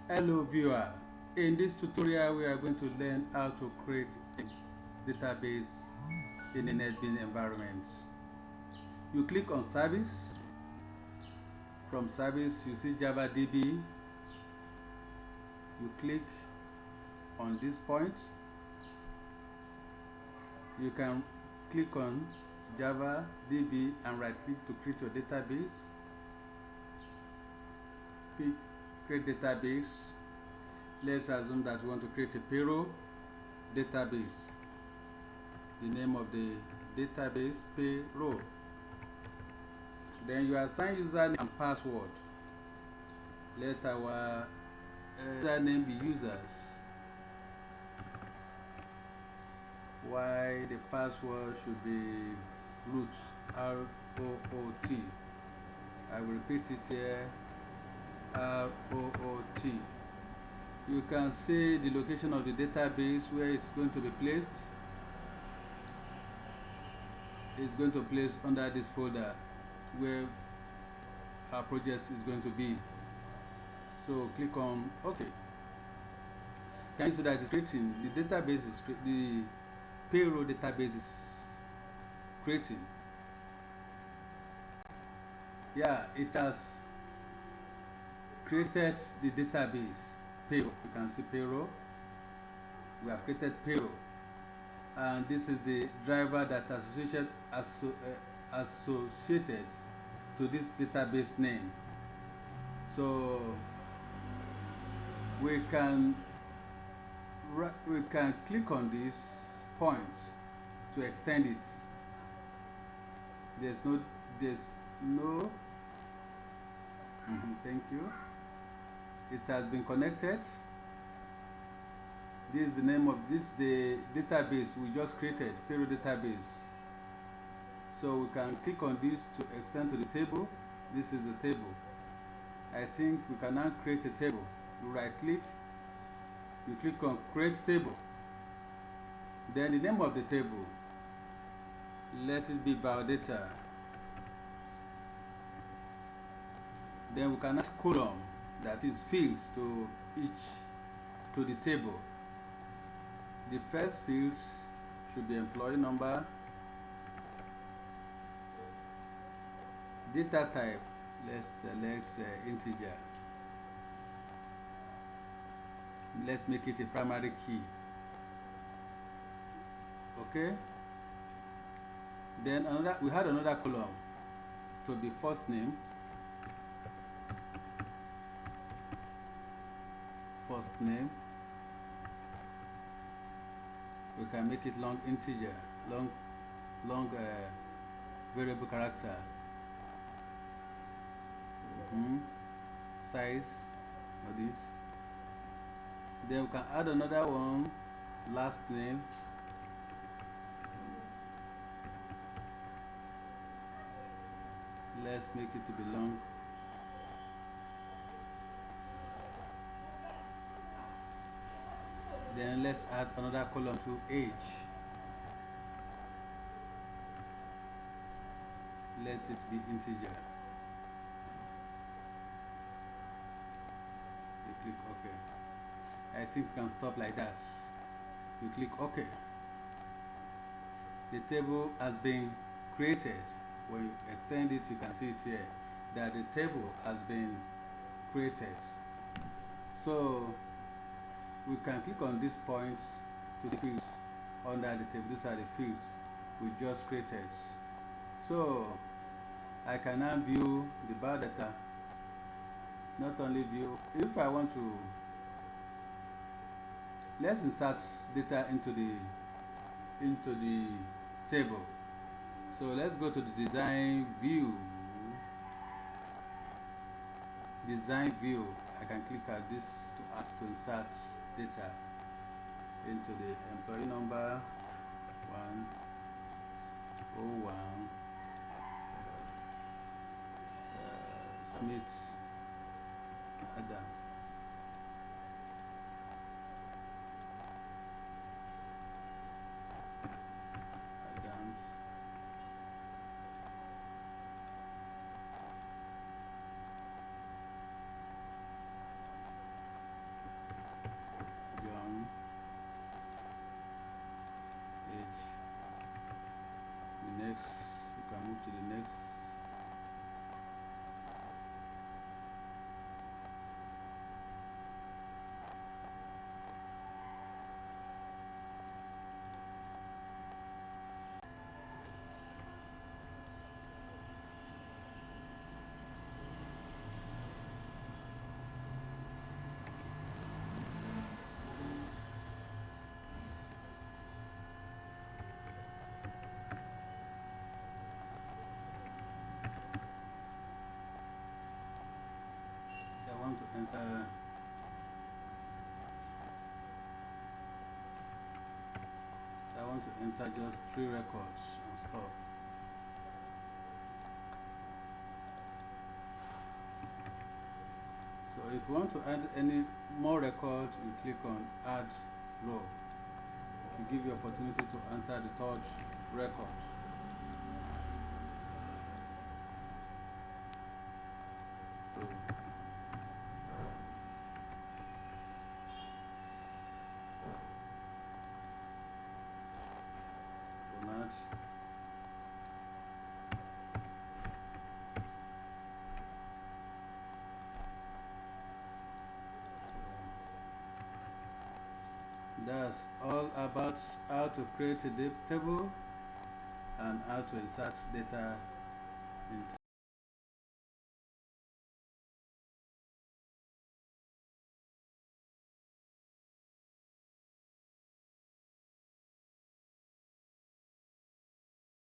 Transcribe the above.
Hello viewer, in this tutorial we are going to learn how to create a database in a NetBeans environment. You click on service. From service you see Java DB. You click on this point. You can click on Java DB and right click to create your database. Pick create database. Let's assume that we want to create a payroll database. The name of the database, payroll. Then you assign username and password. Let our username be users, while the password should be root, R-O-O-T. I will repeat it here, R-O-O-T. You can see the location of the database where it's going to be placed. It's going to place under this folder where our project is going to be. So click on OK. Can you see that it's creating? The database is the payroll database is creating. Yeah, it has created the database payroll. You can see payroll. We have created payroll, and this is the driver that associated to this database name. So we can click on this point to extend it. There's no thank you. It has been connected. This is the name of the database we just created, payroll database. So we can click on this to extend to the table. This is the table. I think we can now create a table. You right click, you click on create table. Then the name of the table, let it be biodata. Then we can add column, that is fields to the table. The first fields should be employee number, data type. Let's select integer. Let's make it a primary key. Okay. Then we had another column to be first name. First name. We can make it long integer, long variable character. Size of this. Then we can add another one, last name. Let's make it to be long. Then let's add another column to age. Let it be integer. You click OK. I think you can stop like that. You click OK. The table has been created. When you extend it, you can see it here that the table has been created. So we can click on this point to see fields under the table. These are the fields we just created. So I can now view the biodata. Not only view, if I want to, let's insert data into the table. So let's go to the design view. Design view. I can click at this to ask to insert data into the employee number 101 Smith Adam. to enter just 3 records and stop. So if you want to add any more record, you click on add row. It will give you opportunity to enter the third record. So match. That's all about how to create a table and how to insert data into